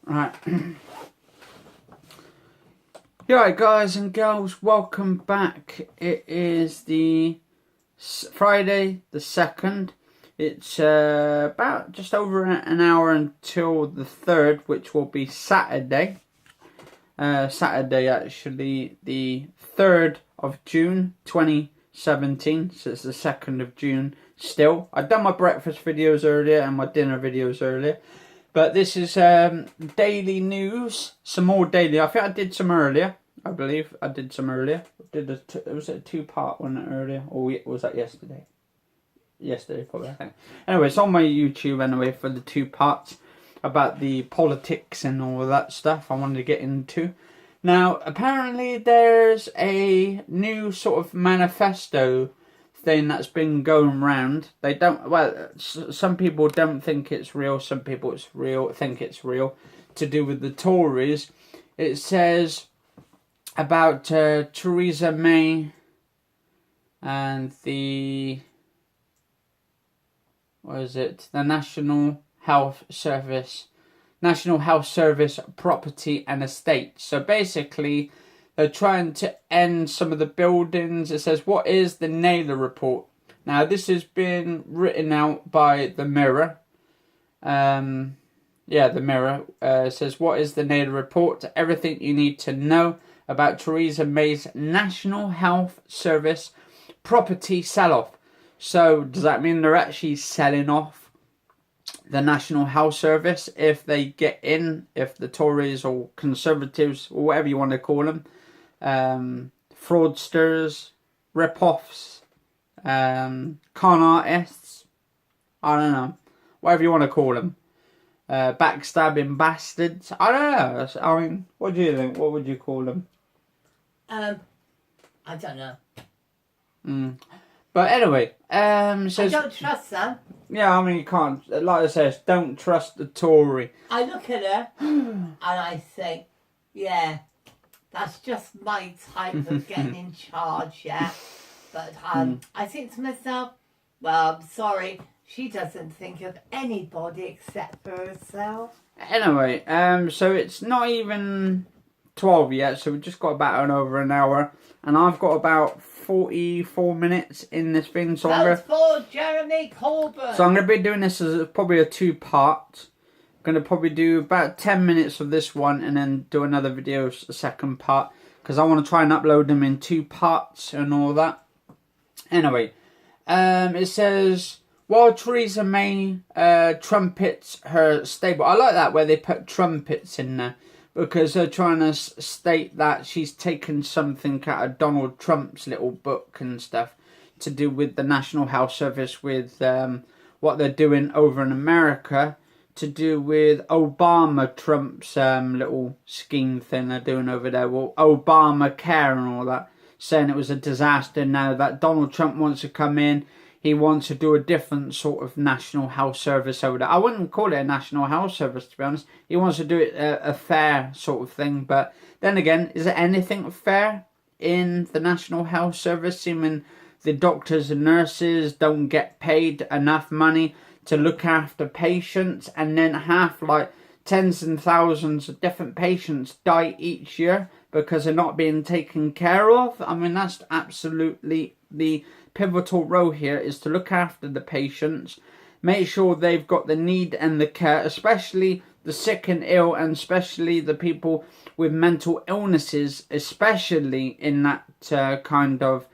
Right. Alright guys and girls, welcome back. It is the Friday the 2nd. It's about just over an hour until the 3rd, which will be Saturday. Saturday actually, the 3rd of June 2017, so it's the 2nd of June still. I've done my breakfast videos earlier and my dinner videos earlier. But this is daily news, some more daily. I think I did some earlier. I believe I did some earlier. Was it a two-part one earlier, or was that yesterday? Yesterday, probably, I think. Anyway, it's on my YouTube anyway for the 2 parts about the politics and all of that stuff I wanted to get into. Now, apparently there's a new sort of manifesto thing that's been going around. They don't, well, some people don't think it's real, some people think it's real, to do with the Tories. It says about Theresa May and the, what is it, the National Health Service Property and Estate. So basically they're trying to end some of the buildings. It says, what is the Naylor report? Now, this has been written out by the Mirror. The Mirror says, what is the Naylor report? Everything you need to know about Theresa May's National Health Service property sell-off. So, does that mean they're actually selling off the National Health Service if they get in, if the Tories or Conservatives, or whatever you want to call them, fraudsters, rip-offs, con artists, I don't know, whatever you want to call them, backstabbing bastards, I don't know. I mean, what do you think? What would you call them? I don't know. But anyway, says, I don't trust them. Yeah, I mean, you can't, like I said, don't trust the Tory. I look at her and I think, yeah, that's just my type of getting in charge, yeah. But I think to myself, well, I'm sorry, she doesn't think of anybody except for herself. Anyway, so it's not even 12 yet, so we've just got about over an hour, and I've got about 44 minutes in this thing, so Vote for Jeremy Corbyn. So I'm going to be doing this as probably a 2-part. I'm going to probably do about 10 minutes of this one and then do another video, a second part, because I want to try and upload them in 2 parts and all that. Anyway, it says, while Theresa May trumpets her stable. I like that where they put trumpets in there, because they're trying to state that she's taken something out of Donald Trump's little book and stuff to do with the National Health Service, with what they're doing over in America, to do with Trump's little scheme thing they're doing over there, well, Obamacare and all that, saying it was a disaster. Now that Donald Trump wants to come in, he wants to do a different sort of National Health Service over there. I wouldn't call it a National Health Service, to be honest. He wants to do it a fair sort of thing. But then again, is there anything fair in the National Health Service? Seeming the doctors and nurses don't get paid enough money to look after patients, and then have like tens and thousands of different patients die each year because they're not being taken care of. I mean, that's absolutely the pivotal role here, is to look after the patients, make sure they've got the need and the care, especially the sick and ill, and especially the people with mental illnesses, especially in that kind of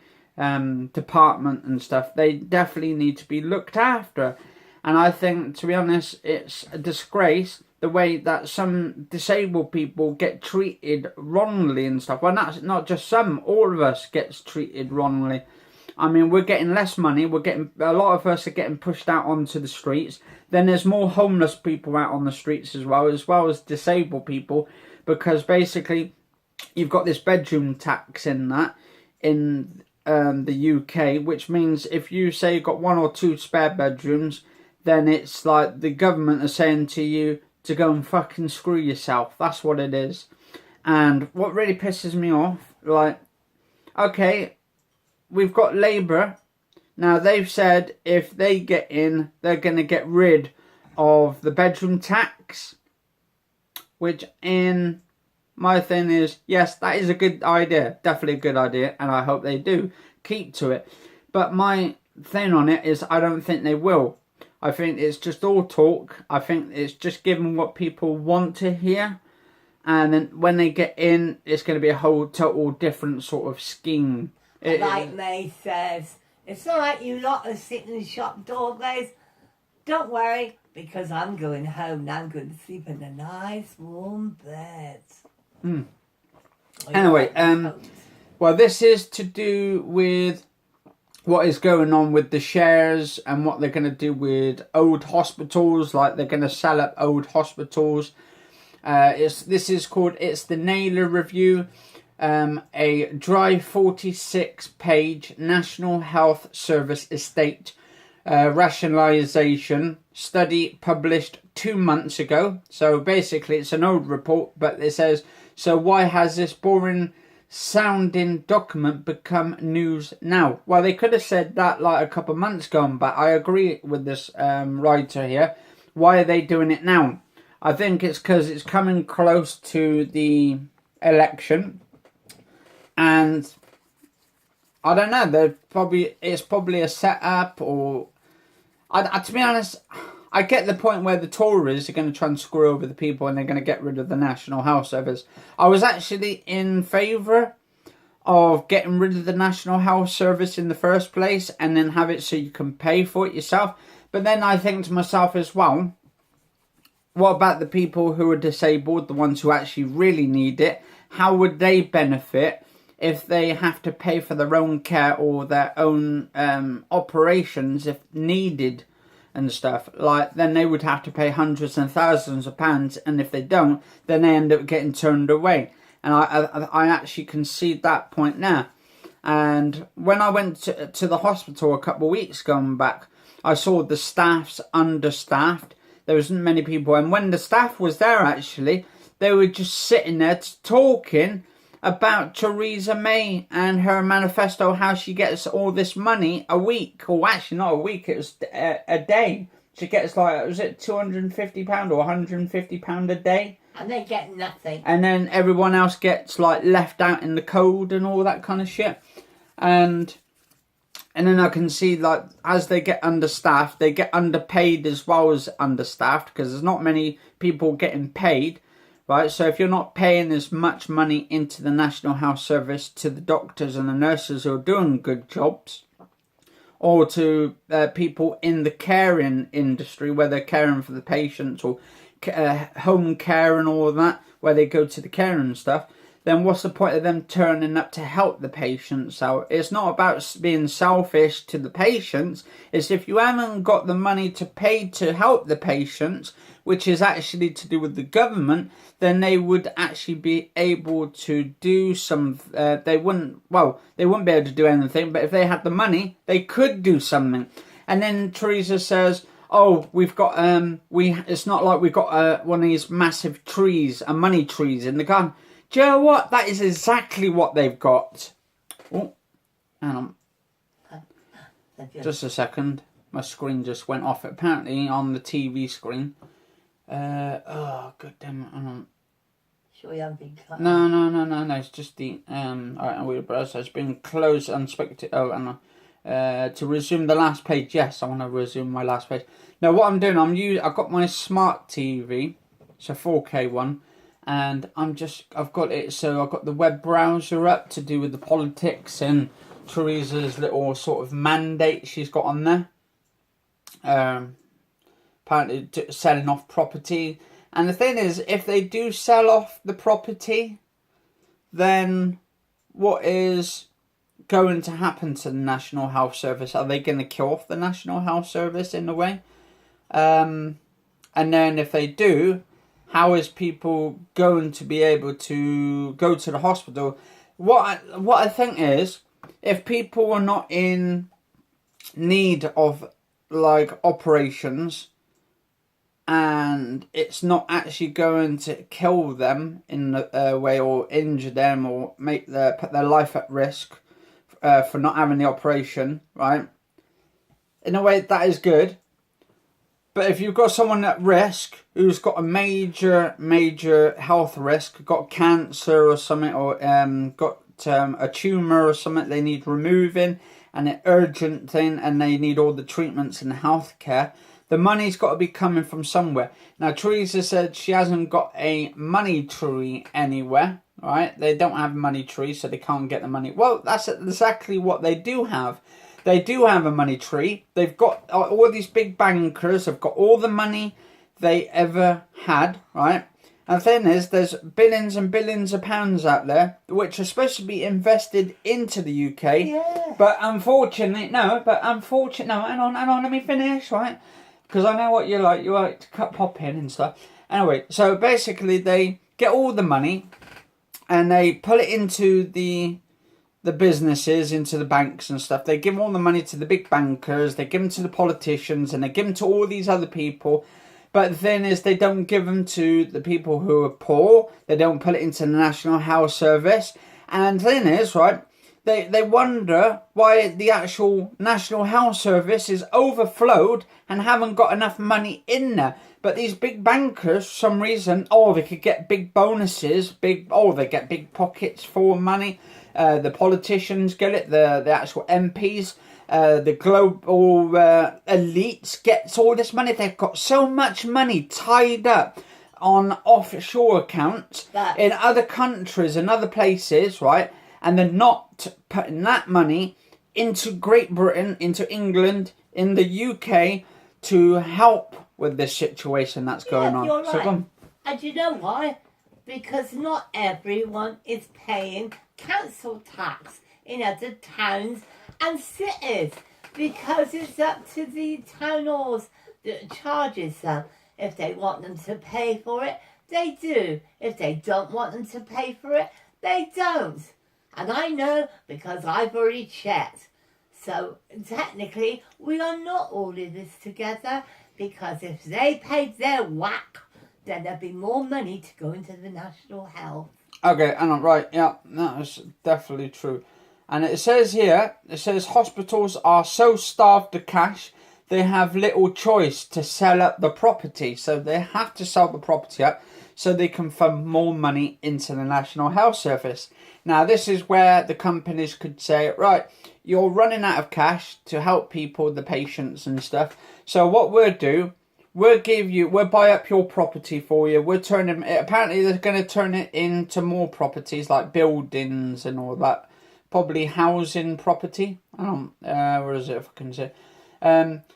department and stuff. They definitely need to be looked after. And I think, to be honest, it's a disgrace the way that some disabled people get treated wrongly and stuff. Well, that's not just some, all of us gets treated wrongly. I mean, we're getting less money. A lot of us are getting pushed out onto the streets. Then there's more homeless people out on the streets as well as disabled people, because basically you've got this bedroom tax in the UK, which means if you say you've got 1 or 2 spare bedrooms, then it's like the government are saying to you to go and fucking screw yourself. That's what it is. And what really pisses me off, like, okay, we've got Labour. Now, they've said if they get in, they're going to get rid of the bedroom tax, which in my thing is, yes, that is a good idea, definitely a good idea, and I hope they do keep to it. But my thing on it is I don't think they will. I think it's just all talk. I think it's just giving what people want to hear. And then when they get in, it's going to be a whole total different sort of scheme. Like May says, it's all right, you lot are sitting in the shop door, guys. Don't worry, because I'm going home and I'm going to sleep in a nice warm bed. Anyway, well, this is to do with what is going on with the shares and what they're going to do with old hospitals. Like, they're going to sell up old hospitals. This is called, it's the Naylor Review, a dry 46-page National Health Service estate rationalisation study published 2 months ago. So basically it's an old report, but it says, so why has this boring sounding document become news now? Well, they could have said that like a couple of months gone back. I agree with this writer here. Why are they doing it now? I think it's because it's coming close to the election, and I don't know. It's probably a setup, or to be honest, I get the point where the Tories are going to try and screw over the people, and they're going to get rid of the National Health Service. I was actually in favour of getting rid of the National Health Service in the first place, and then have it so you can pay for it yourself. But then I think to myself as well, what about the people who are disabled, the ones who actually really need it? How would they benefit if they have to pay for their own care or their own operations if needed and stuff? Like, then they would have to pay hundreds and thousands of pounds, and if they don't, then they end up getting turned away. And I actually concede that point now. And when I went to the hospital a couple of weeks going back, I saw the staff's understaffed. There wasn't many people, and when the staff was there, actually, they were just sitting there talking about Theresa May and her manifesto, how she gets all this money a week, or actually not a week, it was a day. She gets like, was it £250 or £150 a day? And they get nothing. And then everyone else gets like left out in the cold and all that kind of shit. And then I can see, like, as they get understaffed, they get underpaid as well as understaffed, because there's not many people getting paid, right? So if you're not paying as much money into the National Health Service to the doctors and the nurses who are doing good jobs, or to people in the caring industry where they're caring for the patients, or home care and all of that, where they go to the care and stuff, then what's the point of them turning up to help the patients out? It's not about being selfish to the patients. It's if you haven't got the money to pay to help the patients, which is actually to do with the government, then they would actually be able to do some, they wouldn't be able to do anything, but if they had the money, they could do something. And then Theresa says, oh, we've got, it's not like we've got one of these massive trees, money trees in the garden. Do you know what? That is exactly what they've got. Oh, hang on. Just a second. My screen just went off. Apparently on the TV screen. Oh, god damn it. Hang on. Sure you haven't been cut? No. It's just the, alright, we'll browse. It's been closed, unspected. Oh, hang on. To resume the last page. Yes, I want to resume my last page. Now, what I'm doing, I've got my smart TV. It's a 4K one. And I've got it, so I've got the web browser up to do with the politics and Theresa's little sort of mandate she's got on there. Apparently selling off property. And the thing is, if they do sell off the property, then what is going to happen to the National Health Service? Are they going to kill off the National Health Service in a way? And then if they do, how is people going to be able to go to the hospital? What I think is, if people are not in need of like operations, and it's not actually going to kill them in a way, or injure them, or put their life at risk for not having the operation, right? In a way, that is good. But if you've got someone at risk who's got a major health risk, got cancer or something, or got a tumour or something they need removing, and an urgent thing, and they need all the treatments and healthcare, the money's got to be coming from somewhere. Now, Teresa said she hasn't got a money tree anywhere, right? They don't have a money tree, so they can't get the money. Well, that's exactly what they do have. They do have a money tree. They've got all these big bankers have got all the money they ever had, right? And the thing is, there's billions and billions of pounds out there which are supposed to be invested into the UK. Yeah. But unfortunately, no, hang on, let me finish, right? Because I know what you like to pop in and stuff. Anyway, so basically they get all the money and they put it into the businesses, into the banks and stuff. They give all the money to the big bankers, they give them to the politicians, and they give them to all these other people. But the thing is, they don't give them to the people who are poor. They don't put it into the National Health Service. And the thing is, right, they wonder why the actual National Health Service is overflowed and haven't got enough money in there. But these big bankers, for some reason, they could get big bonuses, they get big pockets for money. The politicians get it, the actual MPs. The global elites gets all this money. They've got so much money tied up on offshore accounts in other countries and other places, right? And they're not putting that money into Great Britain, into England, in the UK to help with this situation that's going on. You're right. So go on. And you know why? Because not everyone is paying council tax in other towns and cities, because it's up to the town halls that charges them. If they want them to pay for it, they do. If they don't want them to pay for it, they don't. And I know because I've already checked. So technically, we are not all in this together, because if they paid their whack, then there'd be more money to go into the national health. Okay, and I'm right, yeah, that's definitely true. And it says here, hospitals are so starved of cash, they have little choice to sell up the property. So they have to sell the property up so they can fund more money into the National Health Service. Now, this is where the companies could say, right, you're running out of cash to help people, the patients and stuff. So what we'll do, we'll buy up your property for you. Apparently they're going to turn it into more properties like buildings and all that. Probably housing property. Where is it, if I can say?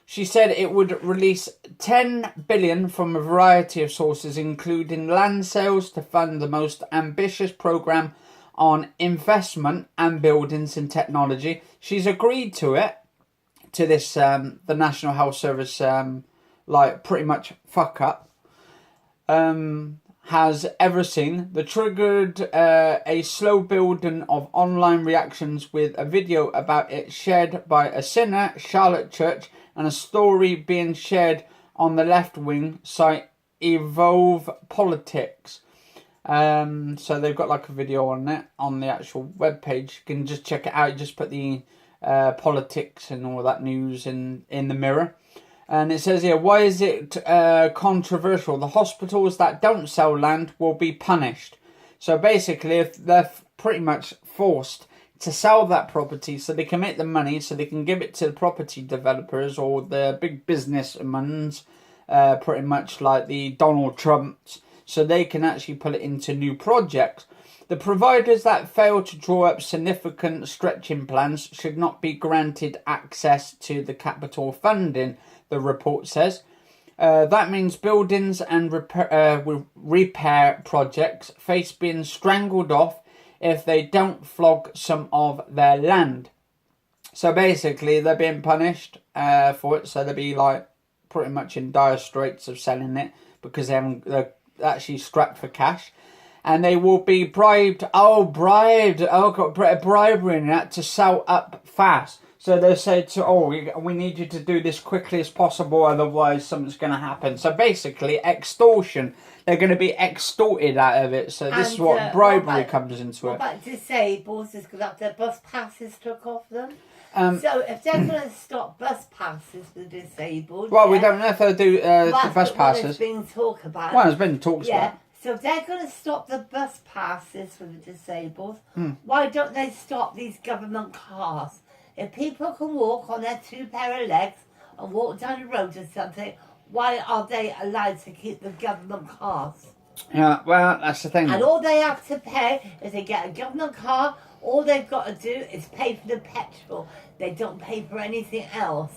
She said it would release 10 billion from a variety of sources, including land sales, to fund the most ambitious programme on investment and buildings and technology. She's agreed to it, to this, the National Health Service, pretty much fuck up, has ever seen. They triggered a slow building of online reactions with a video about it shared by a sinner, Charlotte Church, and a story being shared on the left-wing site Evolve Politics. So they've got like a video on it on the actual webpage. You can just check it out. Just put the politics and all that news in the Mirror. And it says here, why is it controversial? The hospitals that don't sell land will be punished. So basically, if they're pretty much forced to sell that property so they can make the money, so they can give it to the property developers or the big businessmen, pretty much like the Donald Trumps, so they can actually put it into new projects. The providers that fail to draw up significant stretching plans should not be granted access to the capital funding, the report says. That means buildings and repair projects face being strangled off if they don't flog some of their land. So basically, they're being punished for it. So they'll be like pretty much in dire straits of selling it because they're actually strapped for cash. And they will be bribed. Got bribery in that to sell up fast. So they say we need you to do this quickly as possible, otherwise something's going to happen. So basically, extortion. They're going to be extorted out of it. So this is what bribery comes into it. What about disabled? Because their bus passes took off them. So if they're going to stop bus passes for the disabled... Well, we don't know if they'll do the bus passes. There's been talk about. Well, there's been talks about it. So if they're going to stop the bus passes for the disabled, why don't they stop these government cars? If people can walk on their 2 pair of legs and walk down the road or something, why are they allowed to keep the government cars? Yeah, well, that's the thing. And all they have to pay is they get a government car. All they've got to do is pay for the petrol. They don't pay for anything else.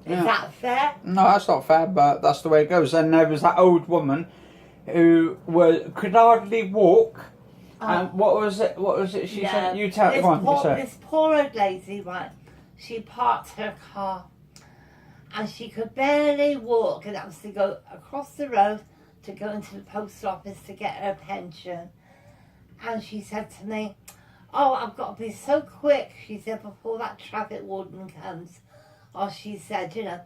Is that fair? No, that's not fair, but that's the way it goes. And there was that old woman who could hardly walk. And what was it? She said? You tell me. This poor old lady, right? She parked her car, and she could barely walk, and that was to go across the road to go into the post office to get her pension. And she said to me, "Oh, I've got to be so quick," she said, "before that traffic warden comes." Or she said, you know.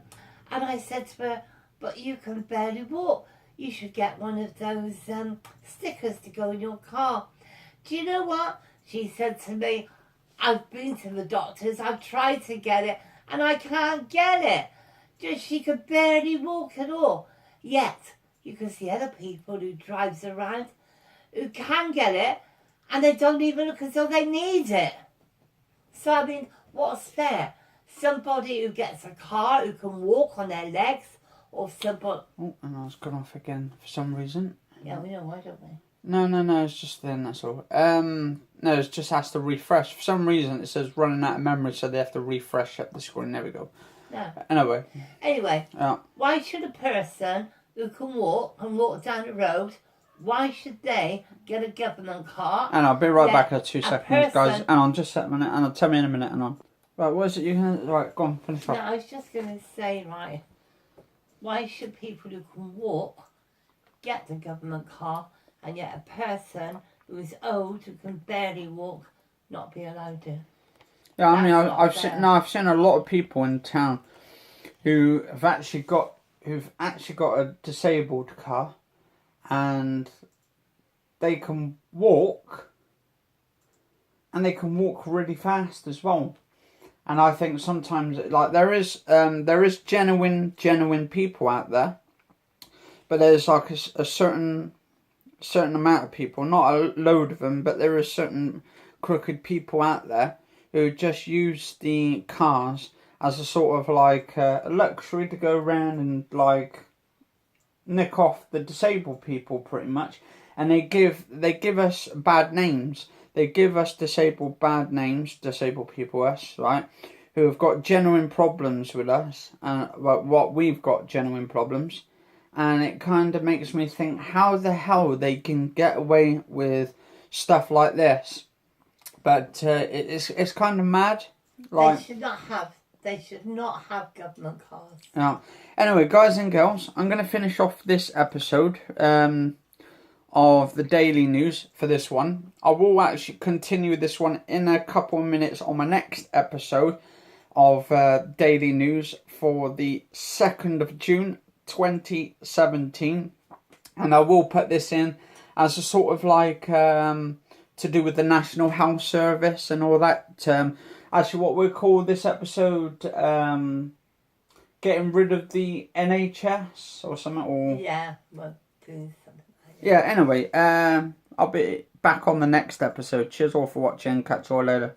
And I said to her, "But you can barely walk. You should get one of those stickers to go in your car." Do you know what? She said to me, "I've been to the doctors, I've tried to get it, and I can't get it." Just she could barely walk at all. Yet, you can see other people who drives around who can get it, and they don't even look as though they need it. So, I mean, what's fair? Somebody who gets a car, who can walk on their legs, or somebody... Oh, and I was gone off again for some reason. Yeah, we know why, don't we? No, it's just then, that's all. No, it just has to refresh. For some reason, it says running out of memory, so they have to refresh up the screen. There we go. No. Anyway. Why should a person who can walk down the road, why should they get a government car? And I'll be right back in 2 seconds, guys. And on, just a minute, and I'll tell me in a minute, and on. Right, what is it you can... Right, go on, finish off. No, I was just going to say, right, why should people who can walk get the government car, and yet a person who is old, who can barely walk, not be allowed to? Yeah, I mean, I've seen a lot of people in town who've actually got a disabled car, and they can walk, and they can walk really fast as well. And I think sometimes, like, there is genuine people out there, but there's like a certain amount of people, not a load of them, but there is certain crooked people out there who just use the cars as a sort of like a luxury to go around and like nick off the disabled people pretty much, and they give us bad names. They give us disabled bad names, disabled people, us, right, who have got genuine problems with us, and what we've got genuine problems, and it kind of makes me think how the hell they can get away with stuff like this. But it's kind of mad. Like, they should not have government cars. Yeah. Anyway, guys and girls, I'm going to finish off this episode of the daily news for this one. I will actually continue this one in a couple of minutes on my next episode of daily news for the 2nd of June 2017, and I will put this in as a sort of like to do with the National Health Service and all that. Actually, what we'll call this episode getting rid of the NHS or something, or yeah, well, doing something like that. Yeah, anyway, I'll be back on the next episode. Cheers all for watching. Catch you all later.